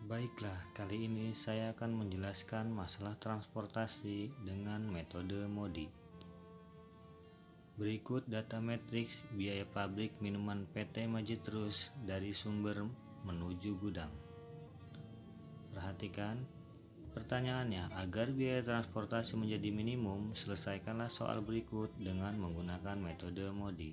Baiklah, kali ini saya akan menjelaskan masalah transportasi dengan metode MODI. Berikut data matriks biaya pabrik minuman PT Majitrus dari sumber menuju gudang. Perhatikan, pertanyaannya, agar biaya transportasi menjadi minimum, selesaikanlah soal berikut dengan menggunakan metode MODI.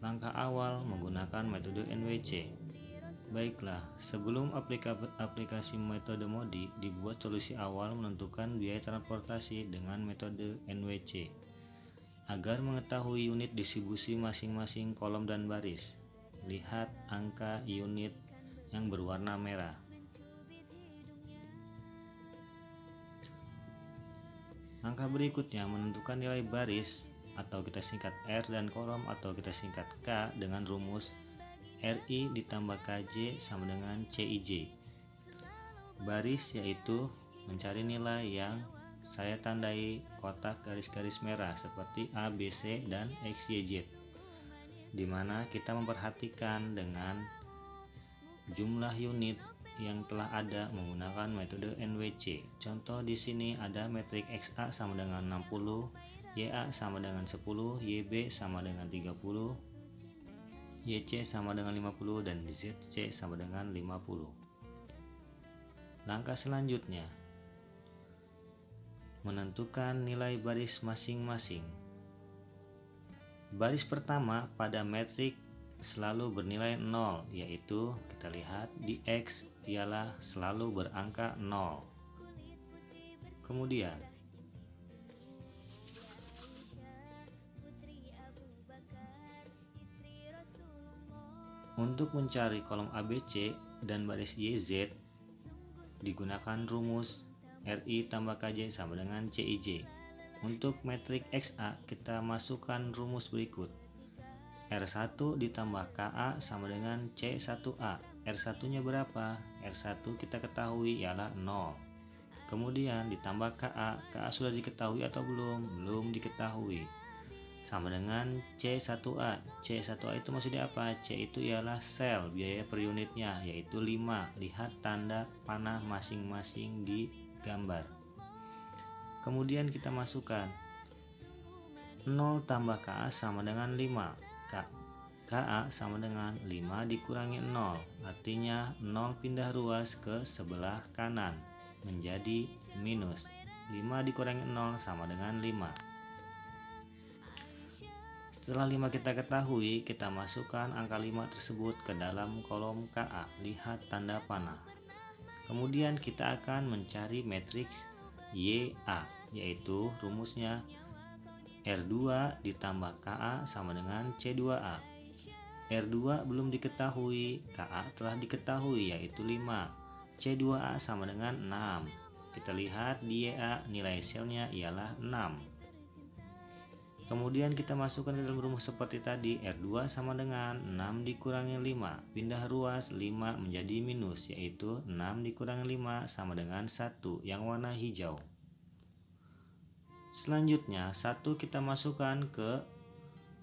Langkah awal menggunakan metode NWC. Baiklah, sebelum aplikasi metode MODI, dibuat solusi awal menentukan biaya transportasi dengan metode NWC. Agar mengetahui unit distribusi masing-masing kolom dan baris, lihat angka unit yang berwarna merah. Langkah berikutnya menentukan nilai baris atau kita singkat R dan kolom atau kita singkat K dengan rumus RI ditambah KJ sama dengan CIJ. Baris yaitu mencari nilai yang saya tandai kotak garis-garis merah seperti A, B, C, dan X, Y, Z, di mana kita memperhatikan dengan jumlah unit yang telah ada menggunakan metode NWC. Contoh di sini ada metrik XA sama dengan 60, YA sama dengan 10, YB sama dengan 30, YC sama dengan 50 dan ZC sama dengan 50. Langkah selanjutnya, menentukan nilai baris masing-masing. Baris pertama pada metrik selalu bernilai 0, yaitu kita lihat di X ialah selalu berangka 0. Kemudian untuk mencari kolom ABC dan baris YZ digunakan rumus RI tambah KJ sama dengan CIJ. Untuk metrik XA kita masukkan rumus berikut. R1 ditambah KA sama dengan C1A. R1 nya berapa? R1 kita ketahui ialah 0. Kemudian ditambah KA. KA sudah diketahui atau belum? Belum diketahui. Sama dengan C1A. C1A itu maksudnya apa? C itu ialah sel biaya per unitnya, yaitu 5. Lihat tanda panah masing-masing di gambar. Kemudian kita masukkan 0 tambah KA sama dengan 5. KA sama dengan 5 dikurangi 0. Artinya 0 pindah ruas ke sebelah kanan menjadi minus. 5 dikurangi 0 sama dengan 5. Setelah 5 kita ketahui, kita masukkan angka 5 tersebut ke dalam kolom KA. Lihat tanda panah. Kemudian kita akan mencari matriks YA, yaitu rumusnya R2 ditambah KA sama dengan C2A. R2 belum diketahui, KA telah diketahui yaitu 5. C2A sama dengan 6. Kita lihat di YA nilai selnya ialah 6. Kemudian kita masukkan ke dalam rumus seperti tadi, R2 sama dengan 6 dikurangi 5. Pindah ruas 5 menjadi minus, yaitu 6 dikurangi 5 sama dengan 1 yang warna hijau. Selanjutnya 1 kita masukkan ke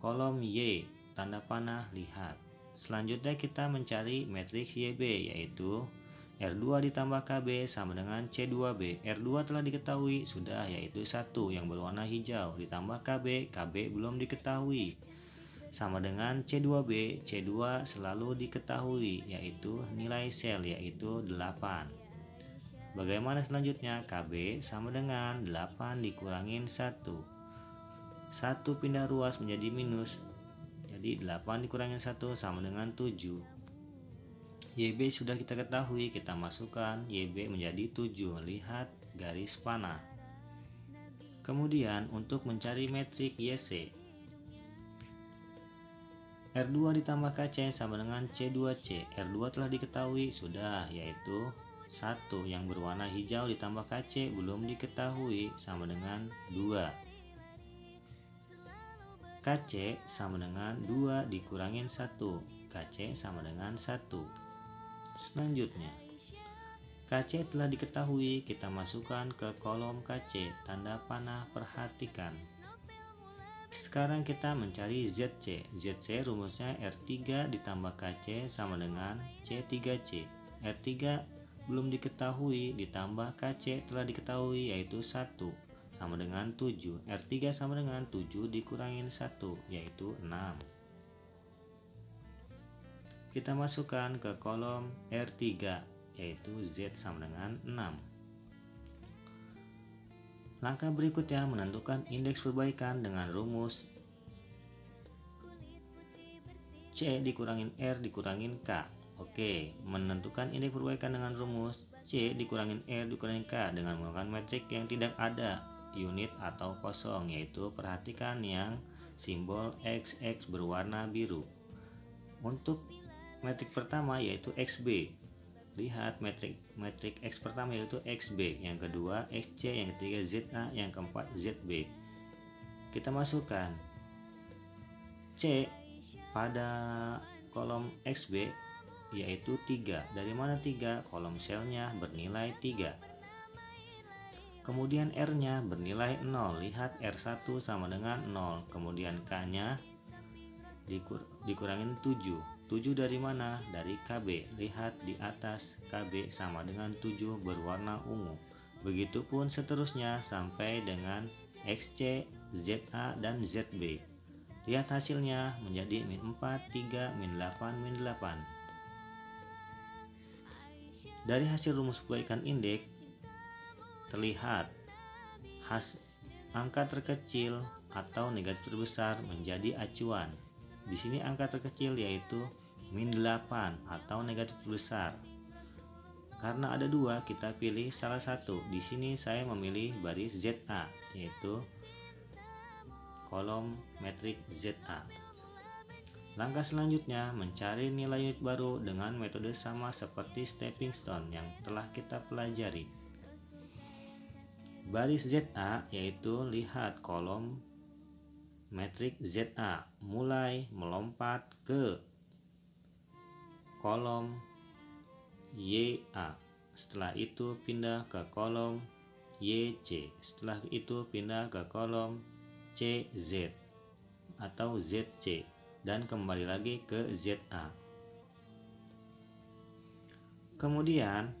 kolom Y, tanda panah lihat. Selanjutnya kita mencari matriks YB, yaitu R2 ditambah KB sama dengan C2B. R2 telah diketahui sudah, yaitu 1 yang berwarna hijau, ditambah KB, KB belum diketahui, sama dengan C2B. C2 selalu diketahui, yaitu nilai sel yaitu 8. Bagaimana selanjutnya? KB sama dengan 8 dikurangin 1. 1 pindah ruas menjadi minus, jadi 8 dikurangin 1 sama dengan 7. YB sudah kita ketahui, kita masukkan YB menjadi 7. Lihat garis panah. Kemudian untuk mencari metrik YC, R2 ditambah KC sama dengan C2C. R2 telah diketahui sudah, yaitu 1 yang berwarna hijau ditambah KC belum diketahui, sama dengan 2. KC sama dengan 2 dikurangin 1. KC sama dengan 1. Selanjutnya, KC telah diketahui, kita masukkan ke kolom KC, tanda panah perhatikan. Sekarang kita mencari ZC. ZC rumusnya R3 ditambah KC sama dengan C3C. R3 belum diketahui ditambah KC telah diketahui yaitu 1 sama dengan 7. R3 sama dengan 7 dikurangin 1 yaitu 6. Kita masukkan ke kolom R3 yaitu Z sama dengan 6. Langkah berikutnya menentukan indeks perbaikan dengan rumus C dikurangin R dikurangin K. Oke, menentukan indeks perbaikan dengan rumus C dikurangin R dikurangin K dengan menggunakan metrik yang tidak ada unit atau kosong, yaitu perhatikan yang simbol XX berwarna biru. Untuk metrik pertama yaitu XB. Lihat metrik X pertama yaitu XB, yang kedua XC, yang ketiga ZA, yang keempat ZB. Kita masukkan C pada kolom XB yaitu 3. Dari mana 3? Kolom selnya bernilai 3. Kemudian R-nya bernilai 0. Lihat R1 sama dengan 0. Kemudian K-nya dikurangin 7. 7 dari mana? Dari KB. Lihat di atas, KB sama dengan 7 berwarna ungu. Begitupun seterusnya sampai dengan XC, ZA, dan ZB. Lihat hasilnya menjadi min 4, 3, min 8, min 8. Dari hasil rumus perbaikan indeks terlihat angka terkecil atau negatif terbesar menjadi acuan. Di sini angka terkecil yaitu min 8 atau negatif terbesar. Karena ada dua, kita pilih salah satu. Di sini saya memilih baris ZA, yaitu kolom metrik ZA. Langkah selanjutnya mencari nilai unit baru dengan metode sama seperti stepping stone yang telah kita pelajari. Baris ZA yaitu lihat kolom metrik ZA, mulai melompat ke kolom YA, setelah itu pindah ke kolom YC, setelah itu pindah ke kolom CZ atau ZC, dan kembali lagi ke ZA. Kemudian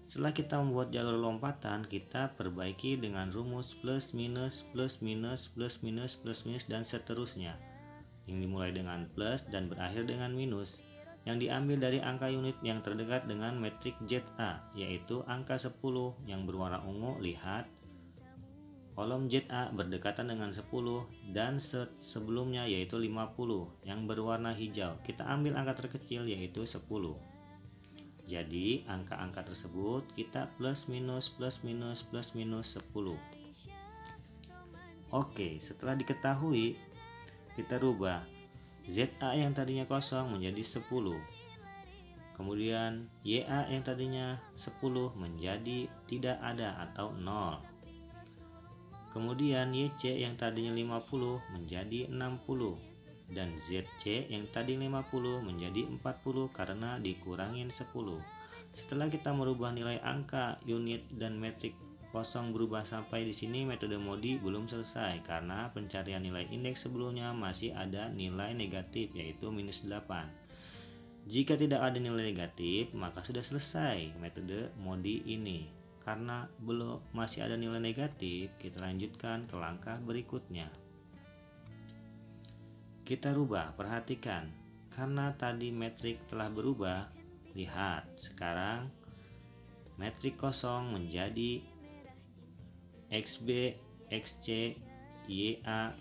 setelah kita membuat jalur lompatan, kita perbaiki dengan rumus plus minus plus minus plus minus plus minus dan seterusnya, yang dimulai dengan plus dan berakhir dengan minus, yang diambil dari angka unit yang terdekat dengan metrik ZA, yaitu angka 10 yang berwarna ungu. Lihat kolom ZA berdekatan dengan 10 dan sebelumnya yaitu 50 yang berwarna hijau. Kita ambil angka terkecil yaitu 10. Jadi angka-angka tersebut kita plus minus plus minus plus minus 10. Oke, setelah diketahui, kita rubah ZA yang tadinya kosong menjadi 10. Kemudian YA yang tadinya 10 menjadi tidak ada atau 0. Kemudian YC yang tadinya 50 menjadi 60. Dan ZC yang tadi 50 menjadi 40 karena dikurangin 10. Setelah kita merubah nilai angka, unit, dan metrik kosong berubah sampai di sini, metode MODI belum selesai karena pencarian nilai indeks sebelumnya masih ada nilai negatif yaitu minus 8. Jika tidak ada nilai negatif, maka sudah selesai metode MODI ini. Karena masih ada nilai negatif, kita lanjutkan ke langkah berikutnya. Kita rubah, perhatikan, karena tadi metrik telah berubah. Lihat, sekarang metrik kosong menjadi XB, XC, YA,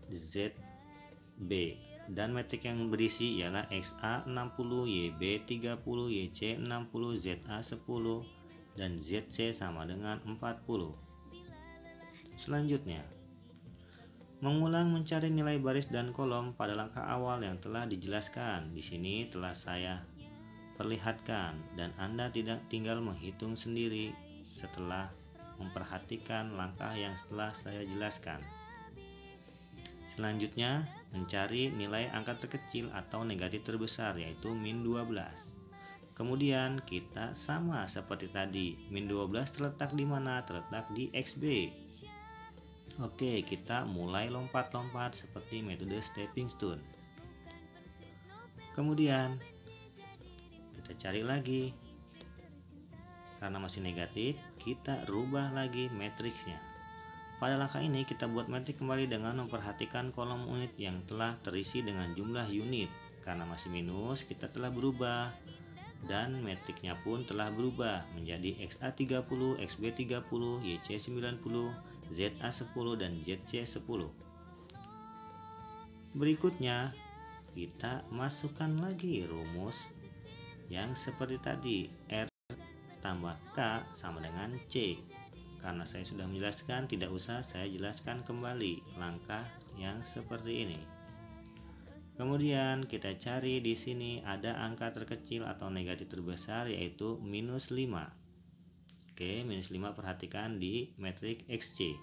ZB, dan metrik yang berisi ialah XA 60, YB 30, YC 60, ZA 10, dan ZC sama dengan 40. Selanjutnya, mengulang mencari nilai baris dan kolom pada langkah awal yang telah dijelaskan. Di sini telah saya perlihatkan dan Anda tidak tinggal menghitung sendiri setelah memperhatikan langkah yang setelah saya jelaskan. Selanjutnya, mencari nilai angka terkecil atau negatif terbesar yaitu min 12. Kemudian kita sama seperti tadi, min 12 terletak di mana? Terletak di XB. Oke, kita mulai lompat-lompat seperti metode stepping stone. Kemudian kita cari lagi. Karena masih negatif, kita rubah lagi matriksnya. Pada langkah ini kita buat matrik kembali dengan memperhatikan kolom unit yang telah terisi dengan jumlah unit. Karena masih minus, kita telah berubah dan matriknya pun telah berubah menjadi XA30, XB30, YC90, ZA10 dan ZC10. Berikutnya kita masukkan lagi rumus yang seperti tadi, R tambah K sama dengan C. Karena saya sudah menjelaskan, tidak usah saya jelaskan kembali langkah yang seperti ini. Kemudian kita cari di sini ada angka terkecil atau negatif terbesar, yaitu minus 5. Oke, minus 5 perhatikan di metrik XC.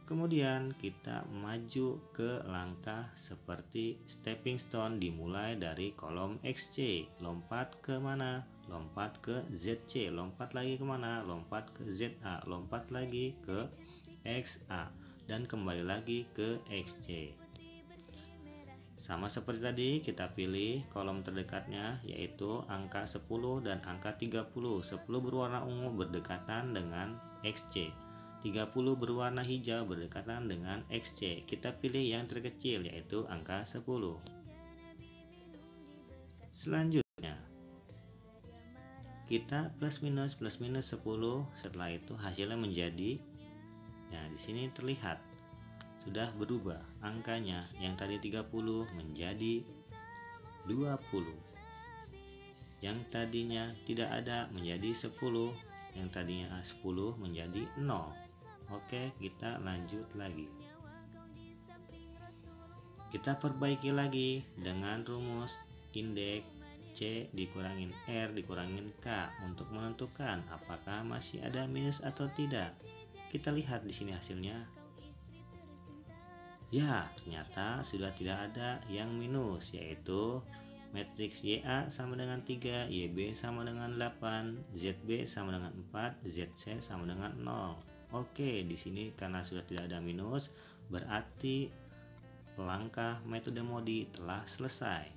Kemudian kita maju ke langkah seperti stepping stone, dimulai dari kolom XC, lompat ke mana? Lompat ke ZC, lompat lagi kemana? Lompat ke ZA, lompat lagi ke XA, dan kembali lagi ke XC. Sama seperti tadi, kita pilih kolom terdekatnya, yaitu angka 10 dan angka 30. 10 berwarna ungu berdekatan dengan XC, 30 berwarna hijau berdekatan dengan XC. Kita pilih yang terkecil, yaitu angka 10. Selanjutnya kita plus minus 10. Setelah itu hasilnya menjadi, nah di sini terlihat sudah berubah angkanya, yang tadi 30 menjadi 20, yang tadinya tidak ada menjadi 10, yang tadinya 10 menjadi 0. Oke, kita lanjut lagi. Kita perbaiki lagi dengan rumus indeks C dikurangin R dikurangin K untuk menentukan apakah masih ada minus atau tidak. Kita lihat di sini hasilnya. Ya, ternyata sudah tidak ada yang minus, yaitu matriks YA sama dengan 3, YB sama dengan 8, ZB sama dengan 4, ZC sama dengan 0. Oke, di sini karena sudah tidak ada minus, berarti langkah metode modi telah selesai.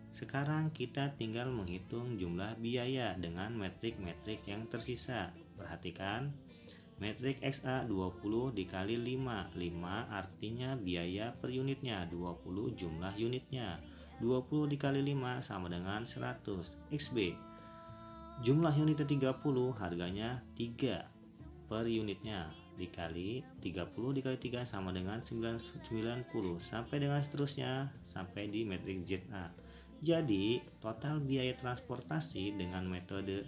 Sekarang kita tinggal menghitung jumlah biaya dengan metrik-metrik yang tersisa. Perhatikan, metrik XA 20 dikali 5. 5 artinya biaya per unitnya, 20 jumlah unitnya. 20 dikali 5 sama dengan 100. XB, jumlah unitnya 30, harganya 3 per unitnya, dikali 30 dikali 3 sama dengan 90, sampai dengan seterusnya sampai di metrik ZA. Jadi total biaya transportasi dengan metode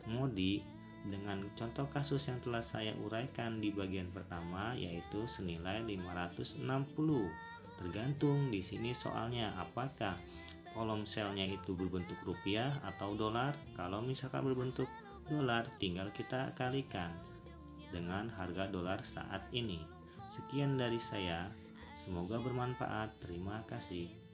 modi dengan contoh kasus yang telah saya uraikan di bagian pertama, yaitu senilai 560. Tergantung di sini soalnya apakah kolom selnya itu berbentuk rupiah atau dolar. Kalau misalkan berbentuk dolar, tinggal kita kalikan dengan harga dolar saat ini. Sekian dari saya, semoga bermanfaat. Terima kasih.